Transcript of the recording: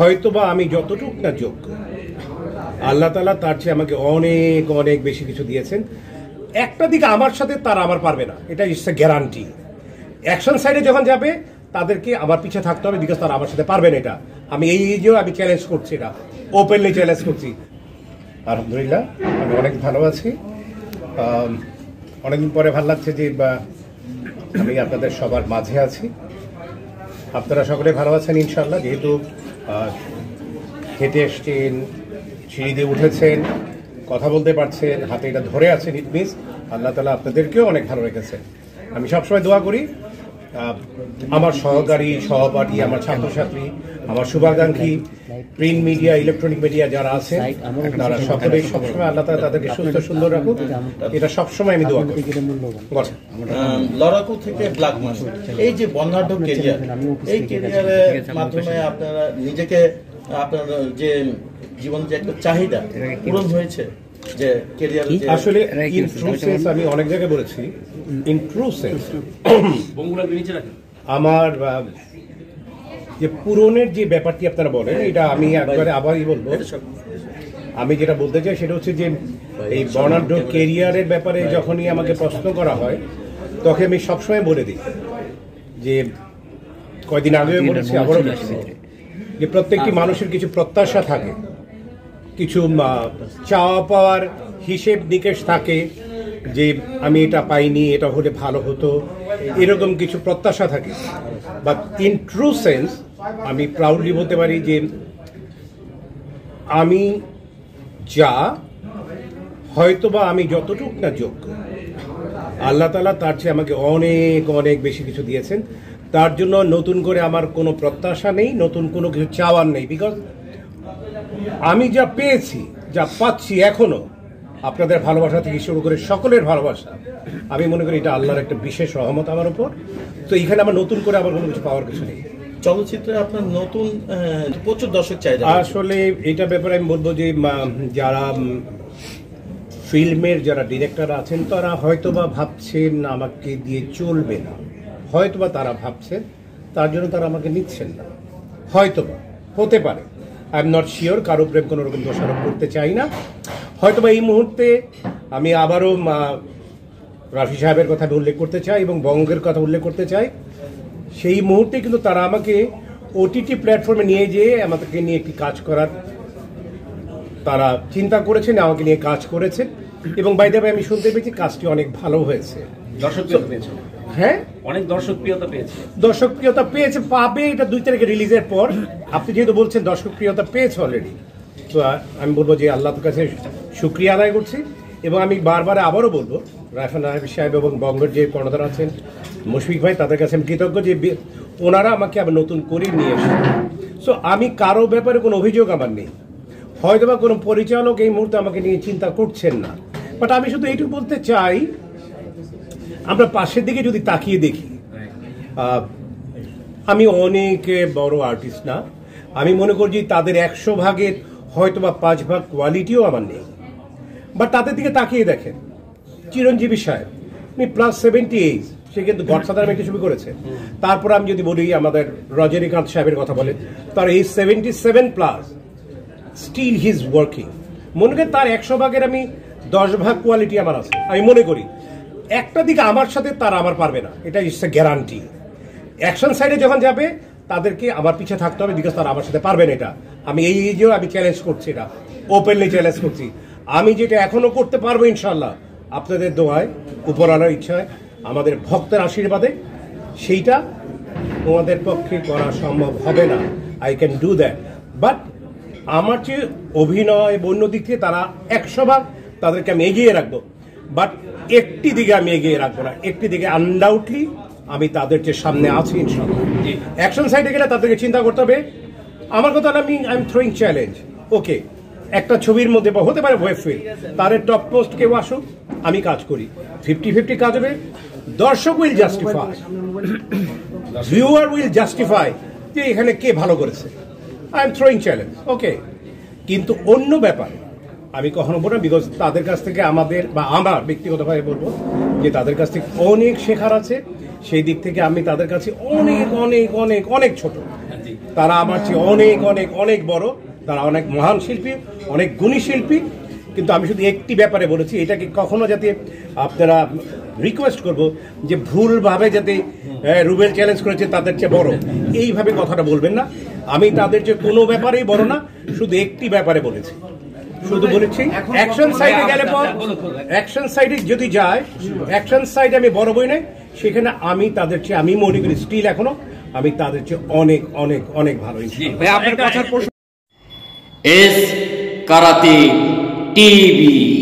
হয়তোবা আমি যতটুক না যোগ্য, আল্লাহ তাআলা তার চেয়ে আমাকে অনেক অনেক বেশি কিছু দিয়েছেন। একটা দিকে আমার সাথে তারা আমার পারবে না, এটা ইটস এ গ্যারান্টি। অ্যাকশন সাইডে যখন যাবে তাদেরকে আমার পিছিয়ে থাকতে হবে, বিকজ তারা আমার সাথে পারবে না। এটা আমি এই এজেও আমি চ্যালেঞ্জ করছি, এটা ওপেনলি চ্যালেঞ্জ করছি। আলহামদুলিল্লাহ আমি অনেক ভালো আছি। অনেকদিন পরে ভালো লাগছে যে আমি আপনাদের সবার মাঝে আছি। আপনারা সকলে ভালো আছেন ইনশাল্লাহ। যেহেতু হেঁটে এসছেন, সিঁড়ি দিয়ে উঠেছেন, কথা বলতে পারছেন, হাতে এটা ধরে আছেন, ইট মিনস আল্লাহ তাআলা আপনাদেরকেও অনেক ভালো রেখেছেন। আমি সবসময় দোয়া করি আমার সহকারী, সহপাঠী, আমার ছাত্রছাত্রী, আমার শুভাকাঙ্ক্ষী, প্রিন্ট মিডিয়া, ইলেকট্রনিক মিডিয়া যারা আছে, তারা সকলেই সবসময় আল্লাহ তাআলা তাদেরকে সুস্থ সুন্দর রাখুক, এটা সবসময় আমি দোয়া করি। লড়াকু থেকে ব্ল্যাক মাস, এই যে বর্ণাঢ্য কেরিয়ার, এই কেরিয়ারের মাধ্যমে আপনারা নিজেকে, আপনার যে জীবন যে একটা চাহিদা পূরণ হয়েছে, যে কেরিয়ার আসলে ইন ট্রু সেন্স আমি অনেক জায়গায় বলেছি, ইন ট্রু সেন্স আমার যে পূরণের যে ব্যাপারটি আপনারা বলেন, এটা আমি একবারে আবারই বলবো। আমি যেটা বলতে চাই সেটা হচ্ছে যে এই বর্ণাঢ্য কেরিয়ারের ব্যাপারে যখনই আমাকে প্রশ্ন করা হয়, তখন আমি সবসময় বলে দিই যে, কয়দিন আগেও বলেছি, আবারও বলছি, যে প্রত্যেকটি মানুষের কিছু প্রত্যাশা থাকে, কিছু চাওয়া পাওয়ার হিসেব নিকেশ থাকে, যে আমি এটা পাইনি, এটা হলে ভালো হতো, এরকম কিছু প্রত্যাশা থাকে। বাট ইন ট্রু সেন্স আমি প্রাউডলি বলতে পারি যে আমি যা, হয়তোবা আমি যতটুক না যোগ্য, আল্লাহ তাআলা তার চেয়ে আমাকে অনেক অনেক বেশি কিছু দিয়েছেন। তার জন্য নতুন করে আমার কোনো প্রত্যাশা নেই, নতুন কোনো কিছু চাওয়ার নেই। বিকজ আমি যা পেয়েছি, যা পাচ্ছি এখনো, আপনাদের ভালোবাসা থেকে শুরু করে সকলের ভালোবাসা, আমি মনে করি এটা আল্লাহর একটা বিশেষ রহমত আমার উপর। তো এখানে আমার নতুন করে আবার কোনো কিছু পাওয়ার কিছু নেই। চলচ্চিত্রে আপনার নতুন প্রচুর দর্শক চাহিদা। আসলে এটা ব্যাপারে আমি বলবো যে যারা ফিল্মের যারা ডিরেক্টর আছেন, তারা হয়তোবা ভাবছেন আমাকে দিয়ে চলবে না, হয়তোবা তারা ভাবছেন তার জন্য তারা আমাকে নিচ্ছেন না, হয়তোবা হতে পারে। আই এম নট শিওর, কারো প্রেম কোনো রকম দোষারোপ করতে চাই না। হয়তোবা এই মুহূর্তে আমি আবারও রাফি সাহেবের কথা উল্লেখ করতে চাই এবং বঙ্গের কথা উল্লেখ করতে চাই। সেই মুহূর্তে কিন্তু তারা আমাকে ওটিটি প্ল্যাটফর্মে নিয়ে যেয়ে আমাদেরকে নিয়ে একটি কাজ করার তারা চিন্তা করেছেন, আমাকে নিয়ে কাজ করেছেন। এবং বাই দ্য ওয়ে আমি শুনতে পেয়েছি কাজটি অনেক ভালো হয়েছে। হ্যাঁ, অনেক দর্শকপ্রিয়তা পেয়েছে, পাবে। এটা 2 তারিখে রিলিজের পর। আপনি যেহেতু বলছেন দর্শকপ্রিয়তা পেয়েছে অলরেডি, তো আমি বলবো যে আল্লাহর কাছে শুকরিয়া আদায় করছি। এবং আমি বারবার আবারও বলবো, রায়হান সাহেব এবং বঙ্গের যে কর্ণধার আছেন, মুশফিক ভাই, তাদের কাছে আমি কৃতজ্ঞ যে ওনারা আমাকে আবার নতুন করে নিয়ে এসে। সো আমি কারো ব্যাপারে কোনো অভিযোগ আমার নেই। হয়তোবা কোনো পরিচালক এই মুহূর্তে আমাকে নিয়ে চিন্তা করছেন না, বাট আমি শুধু এইটুকু বলতে চাই, আমরা পাশের দিকে যদি তাকিয়ে দেখি, আমি অনেক বড় আর্টিস্ট না। আমি মনে করছি তাদের 100 ভাগের হয়তোবা 5 ভাগ কোয়ালিটিও আমার নেই। বাট তাদের দিকে তাকিয়ে দেখেন, চিরঞ্জীবী সাহেব, উনি +78, সে কিন্তু গডফাদার নামে একটি ছবি করেছে। তারপর আমি যদি বলি আমাদের রজনীকান্ত সাহেবের কথা বলেন, তার এই 77+, স্টিল হি ইজ ওয়ার্কিং। মনে করেন তার 100 ভাগের আমি 10 ভাগ কোয়ালিটি আমার আছে। আমি মনে করি একটা দিকে আমার সাথে তারা আমার পারবে না, এটা ইটস এ গ্যারান্টি। অ্যাকশন সাইডে যখন যাবে তাদেরকে আমার পিছিয়ে থাকতে হবে, বিকজ তারা আমার সাথে পারবে না। এটা আমি এই এজেও আমি চ্যালেঞ্জ করছি, এটা ওপেনলি চ্যালেঞ্জ করছি। আমি যেটা এখনো করতে পারবো ইনশাল্লাহ, আপনাদের দোয়ায়, উপরওয়ালার ইচ্ছায়, আমাদের ভক্তের আশীর্বাদে, সেইটা তোমাদের পক্ষে করা সম্ভব হবে না। I can do that. But আমার চেয়ে অভিনয় অন্য দিক থেকে তারা 100 ভাগ, তাদেরকে আমি এগিয়ে রাখবো। বাট একটি দিকে আমি এগিয়ে রাখবো না, একটি দিকে আনডাউটলি আমি তাদের চেয়ে সামনে আছি ইনশাল্লাহ। অ্যাকশন সাইডে গেলে তাদেরকে চিন্তা করতে হবে। আমার কথা আমি আই এম থ্রোয়িং চ্যালেঞ্জ। ওকে, একটা ছবির মধ্যে বা হতে পারে ওয়েব ফিল্ম, তার টপ পোস্ট কেউ আসুক, আমি কাজ করি, 50-50 কাজ হবে। দর্শক will justify, viewer will justify যে এখানে কে ভালো করেছে। আই এম থ্রোয়িং চ্যালেঞ্জ, ওকে। কিন্তু অন্য ব্যাপার আমি কখনো বলবো না, বিকজ তাদের কাছ থেকে আমাদের, বা আমার ব্যক্তিগতভাবে বলবো যে তাদের কাছ থেকে অনেক শেখার আছে। সেই দিক থেকে আমি তাদের কাছে অনেক অনেক অনেক অনেক ছোট। তারা আমার চেয়ে অনেক অনেক অনেক বড়, তারা অনেক মহান শিল্পী, অনেক গুণী শিল্পী। কিন্তু আমি শুধু একটি ব্যাপারে বলেছি, এটাকে কখনো যাতে আপনারা রিকোয়েস্ট করব যে ভুলভাবে যাতে রুবেল চ্যালেঞ্জ করেছে তাদের চেয়ে বড়, এইভাবে কথাটা বলবেন না। আমি তাদের চেয়ে কোনো ব্যাপারেই বড় না, শুধু একটি ব্যাপারে বলেছি, শুধু বলেছি অ্যাকশন সাইডে গেলে পর, অ্যাকশন সাইডে যদি যায়, অ্যাকশন সাইডে আমি বড় বই নাই, সেখানে আমি তাদের চেয়ে, আমি মনে করি স্টিল এখনো আমি তাদের চেয়ে অনেক অনেক অনেক ভালো। S karate TV.